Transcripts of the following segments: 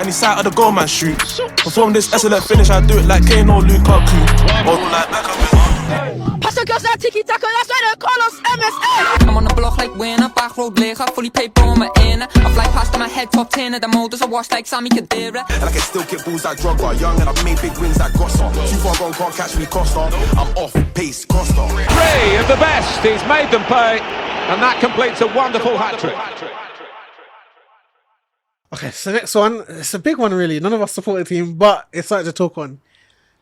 Any sight of the goal man shoot. Perform this excellent finish, I do it like Kane or Lukaku. Or like Beckham. Pass the girls that tiki-taka, that's why they call us MSA. I'm on the block like winner, back road leger, fully paid on my inner. I fly past in my head, top 10 of the motors, I wash like Sammy Khedira. And I can still kick balls like Drogba, young and I've made big wins like Gossa. Too far gone, can't catch me, Costa. I'm off, pace, Costa. 3 of the best, he's made them pay, and that completes a wonderful hat-trick. Okay, so next one, it's a big one really. None of us support the team, but it's like to talk on.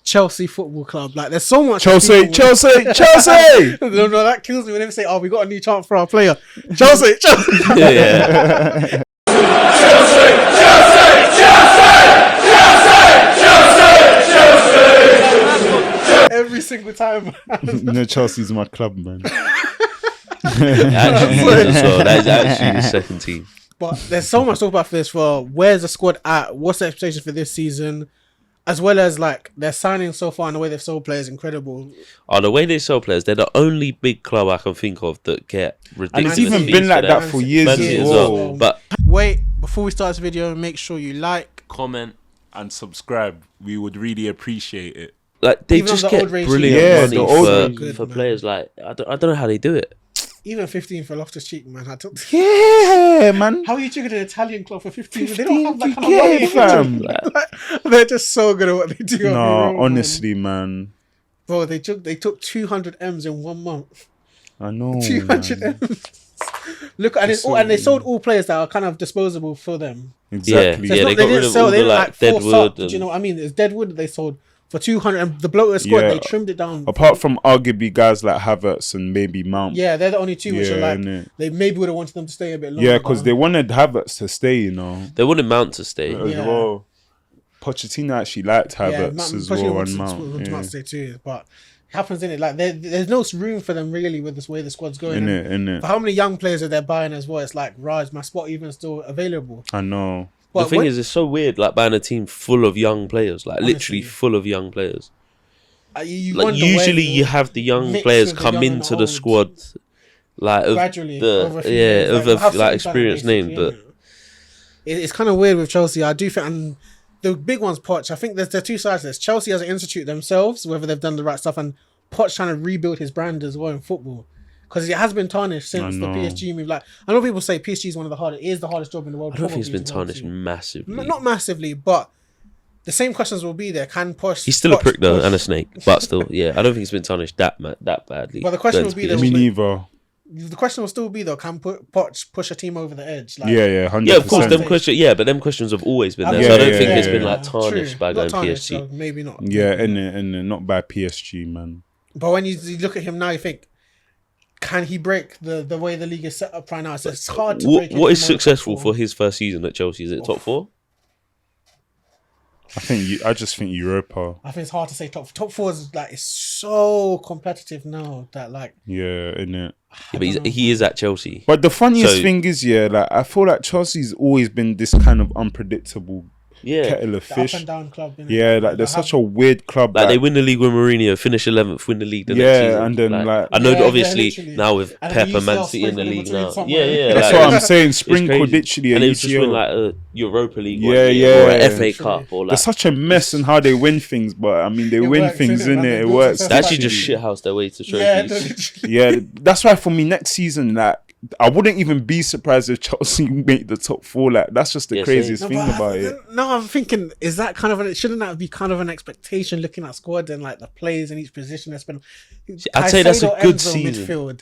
Chelsea Football Club. Like, there's so much. Chelsea! No, that kills me when they say, "Oh, we got a new chant for our player." Chelsea. Yeah. Every single time. Chelsea's my club, man. Actually, that is actually the second team. But there's so much to talk about for this. For where's the squad at? What's the expectations for this season? As well as like their signing so far and the way they've sold players, incredible. Oh, the way they sell players, they're the only big club I can think of that get ridiculous. And it's even been like that for years as well. But wait, before we start this video, make sure you like, comment, and subscribe. We would really appreciate it. Like they Even just on the get old regime. brilliant Yeah, money for players. Like I don't know how they do it. even 15 for Loftus-Cheek, man. Yeah, man. How are you taking an Italian club for 15? 15 They don't have that kind of yeah, money. fam. Like, they're just so good at what they do. No, honestly, man. Bro, they took 200 M's in 1 month. I know. 200 man. M's. Look, and they sold all players that are kind of disposable for them. Exactly. So Yeah, they got rid of all the like Deadwood. Do you know what I mean? It's Deadwood that they sold for 200, and the bloke that scored, they trimmed it down. Apart from arguably guys like Havertz and maybe Mount. Yeah, they're the only two which are like, innit? they maybe would have wanted them to stay a bit longer. Yeah, because they wanted Havertz to stay, you know. They wanted Mount to stay. As well. Pochettino actually liked Havertz as well, and Mount Mount. stay too, but it happens in it. Like there's no room for them really with this way the squad's going. In For how many young players are they buying as well? It's like, Raj, my spot even still available. I know. But the thing is, it's so weird, like buying a team full of young players, like Honestly. literally full of young players. You Like usually, you have the young mix players with the come young and into the old. squad, like of Gradually, over a few years, of like, have like something experienced done, name, but basically, it's kind of weird with Chelsea. I do think, and the big one's Poch. I think there's two sides to this. Chelsea as an institute themselves, whether they've done the right stuff, and Poch trying to rebuild his brand as well in football. Because it has been tarnished since the PSG move. Like, I know people say PSG is one of the hardest. It is the hardest job in the world. I don't think it's probably been to go tarnished to. massively. Not massively, but the same questions will be there. Can Poch? He's still a Poch prick though, push? and a snake, but still, yeah. I don't think it's been tarnished that badly. But the question going will to be there. Me neither. The question will still be though: can Poch push a team over the edge? Like, Yeah, 100%. Yeah, of course, them questions. Yeah, but them questions have always been there. Yeah, so I don't yeah, think yeah, it's been yeah. like tarnished by Not going tarnished, PSG. so maybe not. Yeah, and not by PSG, man. But when you look at him now, you think, can he break the way the league is set up right now? So it's hard to break. What is into successful top for his first season at Chelsea? Is it top four? I just think Europa. I think it's hard to say top four is like, it's so competitive now that like, Yeah, innit. Yeah, but he is at Chelsea. But the funniest So- thing is, like I feel like Chelsea's always been this kind of unpredictable Yeah, kettle of the fish. up and down club. Innit? Yeah, like they're such a weird club. like that- they win the league with Mourinho, finish 11th, win the league the next Yeah, season. and then, like- I know that Yeah, obviously literally. now with And Pep then and Man UCL City in the sprinkling league between now. somewhere. Yeah. That's like, what I'm saying. it's Sprinkle crazy. literally a and they just win UCL. like a Europa League, Yeah, one year, yeah. or an FA Literally. Cup, or like They're such a mess in how they win things, but I mean they It win works, things innit, in man? it. They It build works. success they actually just actually. shithouse their way to Yeah, trophies. Yeah, that's why for me next season, like I wouldn't even be surprised if Chelsea make the top four. Like that's just the Yeah, craziest No, thing but about it. No, I'm thinking, is that kind of shouldn't that be kind of an expectation looking at squad and like the players in each position? That's been. I'd say that's a Caicedo, good Enzo, season. Midfield,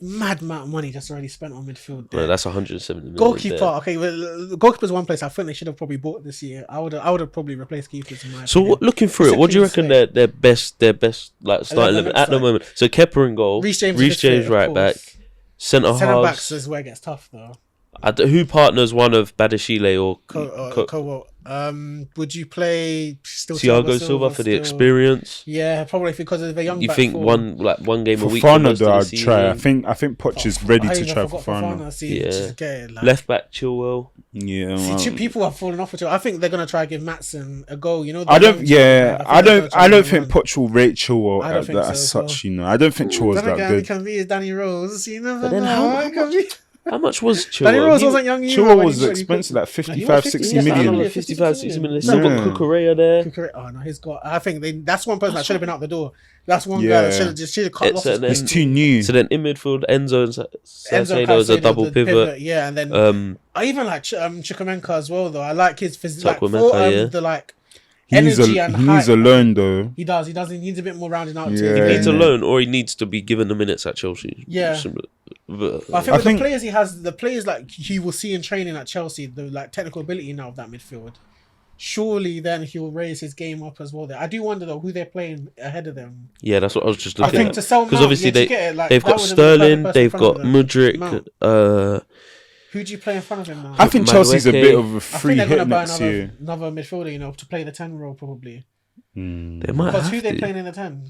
mad amount of money just already spent on midfield. Bro, There. that's 170 million. Goalkeeper, there. okay, well, goalkeeper's one place I think they should have probably bought this year. I would have probably replaced keepers in my So opinion. what, looking through it, what do you Except reckon Kingsley. their best like starting 11 at the like- moment? So Kepa in goal, Reece James, James of right back, course. centre Centre backs halves. is where it gets tough though. Who partners one of Badashile or Would you play still Thiago Silva for the still? experience? Yeah, probably because of the young. You back think four. one game a week? for Fofana most of though, the I'd try. season? I think Poch is ready I to even try forgot Fofana. See, Yeah. just get it, like, Left back Chilwell. Yeah, see, well, two people have fallen off with you. I think they're gonna try to give Matson a go. You know, I don't. the Yeah, young I children, don't. they're I gonna don't try think to Poch will rate Chilwell I don't as think so as as such. well. You know, I don't think Chilwell's Then that again, it good. can be his Danny Rose. You never But then know. how It can be- How much was Danny Chilwell? Rose wasn't young either. Chilwell when was he- when he expensive, like he 55, was 60 yes, I million. know, Yeah, 55, 60 million. They still got Yeah. Cucurella there. Oh no, he's got. I think that's one person that should have been out the door. That's one guy Yeah. that should have cut It's losses. an end. It's too new. So then in midfield, Enzo and Enzo Salcedo is a Caicedo, double the pivot. Yeah, and then I even like Chukwuemeka as well. Though I like his like Chukwuemeka, yeah. the like He needs energy and he needs height. a loan though. He does. He needs a bit more rounding out. Yeah. To He his needs a game. loan, or he needs to be given the minutes at Chelsea. Yeah. But, But I think I with think- the players he has, the players like he will see in training at Chelsea, the like technical ability now of that midfield. Surely then he will raise his game up as well. There, I do wonder though who they're playing ahead of them. yeah, that's what I was just I looking think at. to sell Because Mount, obviously yeah, to get it, like, they've that got would have been the Sterling, perfect they've person in got front of them. Mudryk. Mount. Who do you play in front of him now? I think Chelsea's a Madueke. bit of a I free think they're hit going to buy next year. another midfielder, to play the 10 role probably. They might Because have who they to. playing in the 10?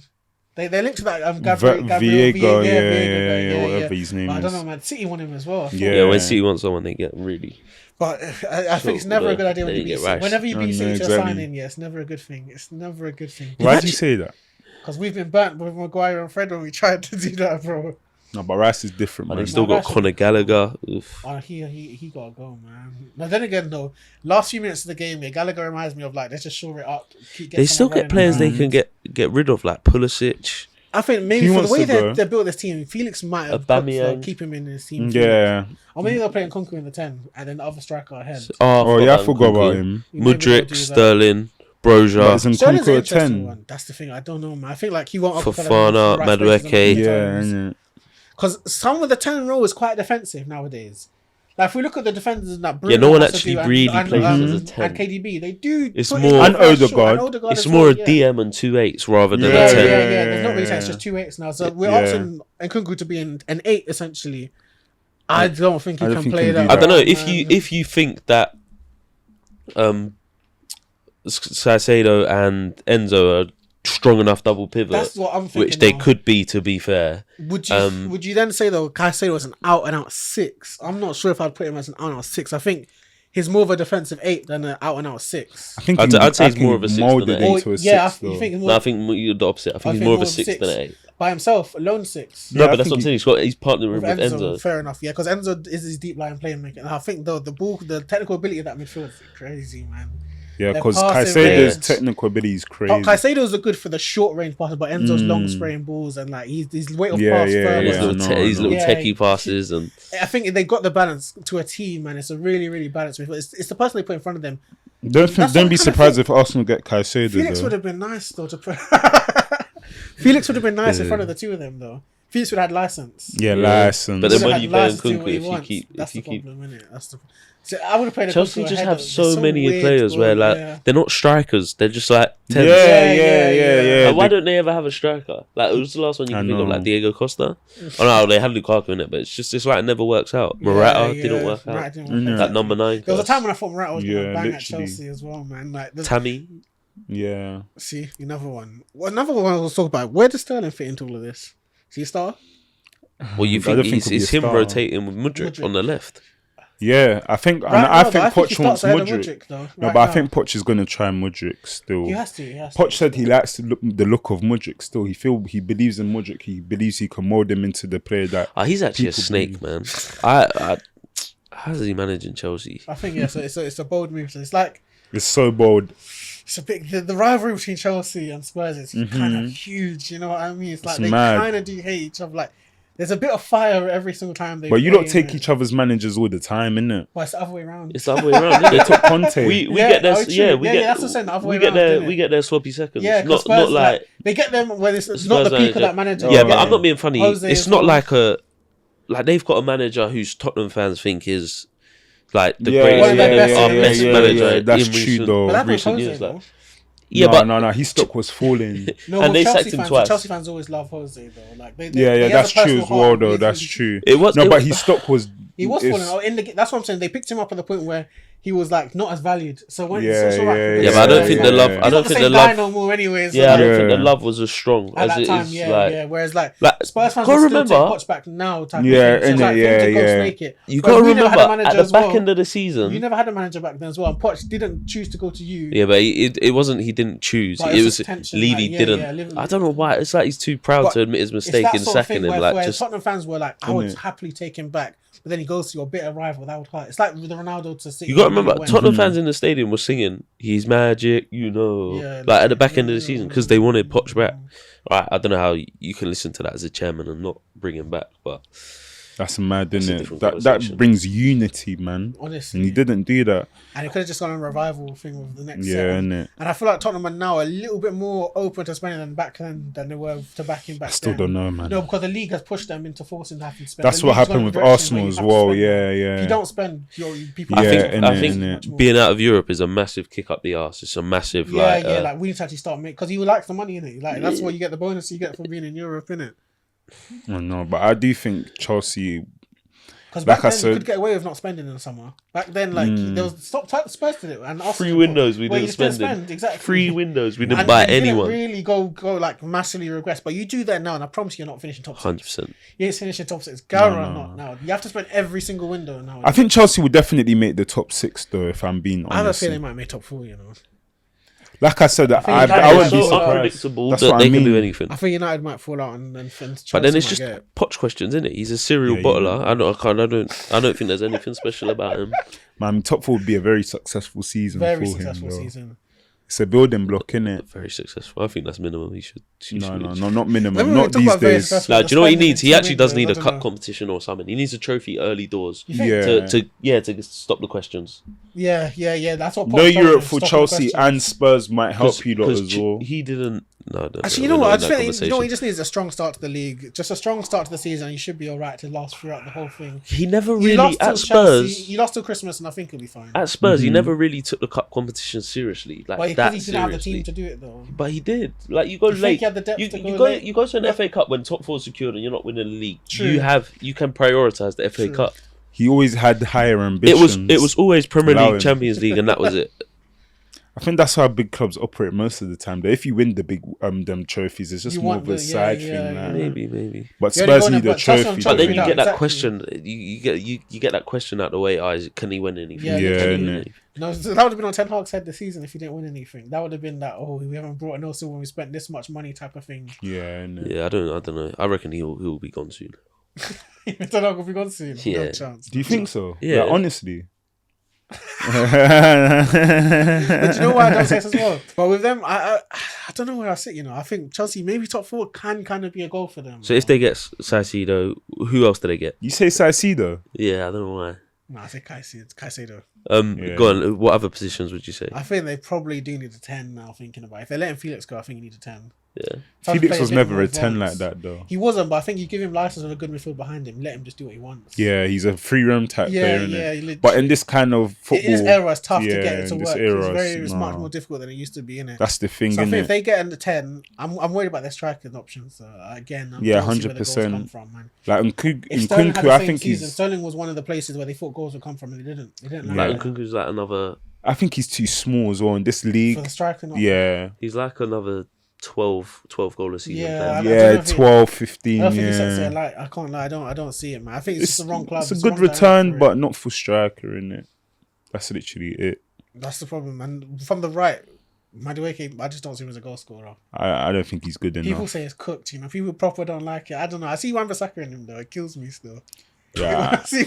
They linked to that Viego, Viego, yeah, whatever his name But I don't is. know, man. City want him as well. I thought. Yeah. Yeah, when City wants someone, they get really. But I think it's never a good idea when They you beat get City. rash. Whenever you Oh, beat no, City to a exactly. signing, yeah, it's never a good thing. It's never a good thing. Why did you say that? Because we've been burnt with Maguire and Fred when we tried to do that, bro. No, but Rice is different, And man. they still got Rash- Conor Gallagher. Oof. Oh, he gotta go, man. Now then again, though, last few minutes of the game, yeah, Gallagher reminds me of like let's just shore it up. They still get players they can get rid of, like Pulisic. I think maybe He for the wants way to go. they built this team, Felix might have Aubameyang. keep him in his team. Yeah. Or maybe they're playing Conquer in the 10 and then the other striker ahead. Oh, yeah, I forgot Nkunku. about him. You maybe Mudryk, they'll do that. Sterling, But Broja, it's in Sterling's an Conquer interesting 10. one. That's the thing. I don't know, man. I think like he won't Fofana, Madueke. Yeah. Because some of the 10 role is quite defensive nowadays. Like if we look at the defenders that Bruno Yeah, no one has to actually do really and, plays and, as a 10. and KDB, they do. It's put more- in And for sure. Odegaard. Odegaard It's as more well, a DM and 2/8s rather than Yeah, a 10. There's not really sense. It's just 2/8s now. So we're Yeah. asking Nkunku to be an 8 essentially. I don't think he I don't can think play he can that. do I don't know man. if you think that Salcedo and Enzo are strong enough double pivot, That's what I'm thinking. which they now. could be, to be fair. Would you then say though Caicedo was an out and out 6? I'm not sure if I'd put him as an out and out 6. I think he's more of a defensive 8 than an out and out 6. I think I'd say he's I think more of a 6 than molded an eight. into a 6. Yeah, though. you think he's more, No, I think you're the opposite. I think he's more of a 6 than an 8. by himself, alone 6. No, Yeah, I but that's think what I'm saying. He's partnering with Enzo, Enzo. fair enough, yeah, because Enzo is his deep line playmaker, and I think though the technical ability of that midfield is crazy, man. Yeah, Their because passing Caicedo's range. technical ability is crazy. Caicedo's are good for the short range passes, but Enzo's long spraying balls and like he's weight of Yeah, pass yeah, firm. And his yeah. little, I know, his I know. little Yeah, techie passes and I think they got the balance to a team, and it's a really, really balanced midfield. It's the person they put in front of them. Don't That's be what I surprised kinda if Arsenal get Caicedo. Felix though. would have been nice though to put. Felix would have been nice in front of the two of them though. Felix would have had license. Yeah, Yeah. license. But then Would when have you had play license to do Nkunku, what he if you wants. keep That's if you the keep problem, innit? That's the. So I would have played. Chelsea Nkunku just ahead have of- so they're many weird, players bro, where like yeah. they're not strikers, they're just like 10s. Yeah. Like, why don't they ever have a striker? Like, it was the last one you I can think of, know. like Diego Costa. Oh no, they had Lukaku in it, but it's like it never works out. Morata didn't work out. Morata didn't work Yeah. out. That number 9. There was a class. time when I thought Morata was going to Yeah, bang at literally. Chelsea as well, man. Like, Tammy. Yeah. see, another one. Well, another one I was talking about. Where does Sterling fit into all of this? Is he a star? Well, you I don't think think he'll be it's a him star. rotating with Mudryk Mudryk. on the left? Yeah, I think Right and I now, think though, Poch he wants starts ahead of Mudryk. Mudryk, though, No, right but I now. think Poch is going to try Mudryk still. He has to. Poch said he likes the look of Mudryk still. He believes in Mudryk. He believes he can mold him into the player that. He's actually a People snake, man. I how does he manage in Chelsea? I think yeah. So it's a bold move. So it's like It's so bold. it's a big the rivalry between Chelsea and Spurs is kind of huge. You know what I mean? It's like It's they mad. kind of do hate each other. Like there's a bit of fire every single time they. But you play, don't take innit? each other's managers all the time, innit? Well, it's the other way around. It's the other way around. Isn't They it? took Conte. We Yeah, get their oh, true. yeah we Yeah, get yeah, that's what I'm saying, the other way we get around, their innit? we get their sloppy seconds. Yeah, because Spurs not like they get them when it's Spurs not the peak manager. of that manager. Yeah, Oh, but I'm not being funny. Jose It's as not well. like they've got a manager who's Tottenham fans think is like the Yeah, greatest yeah, manager, yeah, our yeah, best yeah, manager yeah, that's in true, recent, though. But that was recent Jose, years. though. Like, yeah, but no, his stock was falling. No, And but they Chelsea sacked him fans, twice. Chelsea fans always love Jose though. Like he Yeah, has that's a true personal as well, heart. though. He's- That's he's- true. It was- no, it but was- his stock was. He was it's- falling. That's what I'm saying. They picked him up at the point where he was like not as valued. So when Yeah, it's all right. yeah, yeah, but I don't yeah, think yeah, the love. yeah. I He's don't not the think same the guy love. no more. Anyways, Yeah, I don't Yeah. think the love was as strong at as that it time, is. yeah, Like, yeah. Whereas like like, Spurs fans gotta will still take remember- Poch back now. Type Yeah, of thing. So it's innit, like, for him yeah, to go yeah. snake it. you Whereas got to we never had a remember manager at the as back well. end of the season. You never had a manager back then as well. And Poch didn't choose to go to you. Yeah, but it wasn't. He didn't choose. But It it's was just tension, Levy like, yeah, didn't. yeah, Levy- I don't know why. It's like he's too proud But to admit his It's mistake that in sort of sacking thing him. where Like just Tottenham fans were like, I would Innit? happily take him back. but then he goes to your bitter rival. That would hurt. It's like with the Ronaldo to City. You got to remember, when- Tottenham fans in the stadium were singing, "He's magic," like at the back end of the season because they wanted Poch back. Right, I don't know how you can listen to that as a chairman and not bring him back, but That's mad, That's a isn't it? different That conversation. brings unity, man. Honestly. And he didn't do that. And it could have just gone on a revival thing with the next Yeah, set. innit? And I feel like Tottenham are now a little bit more open to spending than back then than they were to back him back I still then. don't know, man. No, because the league has pushed them into forcing to have to spend. That's The what league's happened gone with in a direction Arsenal where you as have to well. spend Yeah, more. yeah. If you don't spend, people. I Yeah, think innit? being out of Europe is a massive kick up the arse. It's a massive like we need to actually start making, because you like the money in it. Like that's what you get, the bonus you get for being in Europe, innit? I know, but I do think Chelsea. Because Like back I then said- you could get away with not spending in the summer. Back then, like there was Spurs did it, and Arsenal free did it, windows we where didn't you just spend in. exactly. Free windows we didn't And buy you didn't anyone. really go like massively regress, but you do that now, and I promise you're not finishing top 6. 100%. You ain't finishing top 6. Gara not now. You have to spend every single window now. I think Chelsea would definitely make the top 6, though, if I'm being I have a honest. feeling they might make top 4. You know, Like I said, I They're wouldn't be so surprised. unpredictable That's that what they I can do mean. anything. I think United might fall out, and Chelsea But then it's might just get it. Poch questions, isn't it? He's a serial Yeah, bottler. I don't think there's anything special about him. Man, top 4 would be a very successful season Very for successful him, bro. season. It's a building block, innit? Very successful. I think that's minimum. He should. No, reach. not minimum. Remember we Not talked these about very days. successful- No, do you know what he spending needs? He two actually does need windows, a I cup don't know. competition or something. He needs a trophy early doors Yeah. to stop the questions. Yeah. That's what. No Poch told Europe him, for stop the Chelsea questions. and Spurs might help you lot as well. He didn't. No, I don't Actually, know. you know We're what? not I in just that think you know what, he conversation. just needs a strong start to the league. Just a strong start to the season, and you should be all right to last throughout the whole thing. He never You really lost at to Spurs. Chelsea, you lost till Christmas, and I think he'll be fine. At Spurs, he never really took the cup competition seriously, like But because that he didn't have the seriously. team to do it though. But he did. Like you go You think late. he had the depth You, to you go go. late? You go to an FA Cup when top 4 is secured and you're not winning the league. True. You can prioritize the FA True. Cup. He always had higher It ambitions. was always Premier Allow League, him. Champions League, and that was it. I think that's how big clubs operate most of the time. Though, if you win the big them trophies, it's just You more want of a the- side yeah, thing. yeah, like. Maybe. But You only Spurs go on need it, a but Chelsea trophy. on But Trophy then you now, get that exactly. question. You get that question out the way. Can he win anything? Yeah, Yeah, Can he win innit? anything? No, that would have been on Ten Hag's head this season if he didn't win anything. That would have been that. Oh, we haven't brought no silver when we spent this much money type of thing. Yeah, innit? Yeah, I don't know. I reckon he'll be gone soon. Ten Hag will be gone soon. No Yeah. chance. Do you think so? Yeah. Like, honestly. But do you know why I don't say this as well? But with them, I don't know where I sit. You know, I think Chelsea maybe top 4 can kind of be a goal for them. So if they get Saicedo, who else do they get? You say Saicedo? Yeah, I don't know why. no, I say Caicedo. Yeah. Go on. What other positions would you say? I think they probably do need a 10 now. Thinking about it. If they're letting Felix go, I think he needs a 10. Yeah. Try to Felix play was bit never more a 10 like advanced. that, though. He wasn't, but I think you give him license with a good midfield behind him. Let him just do what he wants. Yeah, he's a free roam type player, innit? he literally- But in this kind of football, in this era, it's tough to yeah, get it to in work. this era, It's much more difficult than it used to be, innit? That's the thing, So I think if innit? they get in the 10, I'm worried about their striking options. So again, Yeah, don't see where the goals 100%. come from, man. Like If Sterling had Nkunku, the I same think season, he's. Sterling was one of the places where they thought goals would come from, and they didn't. They didn't. Yeah. Like Nkunku's like another. I think he's too small as well in this For league. the striking. option. Yeah, He's like another 12 goal a season Yeah, player. I don't yeah, know if 12, 15. I don't think he sets it Yeah, alight. I can't lie. I don't see it, man. I think it's just the wrong club. it's a the good wrong dynamic return, for it. but not for striker, innit? That's literally it. That's the problem. And from the right, Madueke, I just don't see him as a goal scorer. I don't think he's good People enough. say it's cooked. You know, people proper don't like it. I don't know. I see Wan-Bissaka in him though. It kills me still. Yeah, See-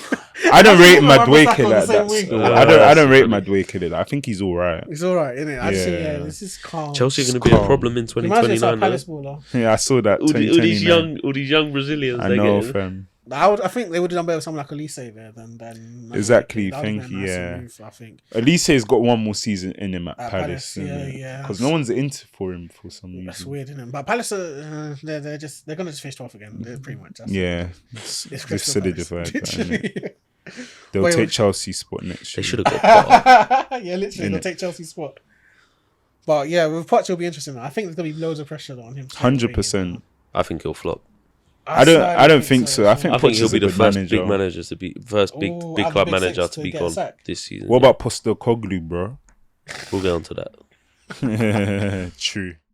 I don't see rate him and Wan-Bissaka Madueke on the like same that. wing. still. Yeah, I that's don't rate funny. Madueke like that. I think he's all right. It's all right, isn't it? I just see, Yeah. this is calm. Chelsea are going to It's be a calm. problem in Imagine it's like 2029. Palace though. baller. Yeah, I saw that. All these 2029. all these young Brazilians. I they know, get fam. I think they would have done better with someone like Elise there than Exactly, That would've been thank a you, nicer yeah. move, I think. Elise's got one more season in him at At Palace. Palace, yeah. Because no one's into for him for some reason. That's weird, isn't it? But Palace, they're gonna just finish 12th again. They're pretty much. That's Yeah, It's they've Crystal Palace. solidified that. innit? Literally. They'll Wait, take wait. Chelsea's spot next They year. should have got Poch. Yeah, literally, they'll Innit? take Chelsea's spot. But yeah, with Poch, it'll be interesting. I think there's gonna be loads of pressure on him. 100%. I think he'll flop. I don't think so. I think I think Poch he'll is be a the good first manager. big manager to be big Ooh, big out of club the big manager six to to be get gone sacked. this season. What about Postecoglou, bro? We'll get onto that. True.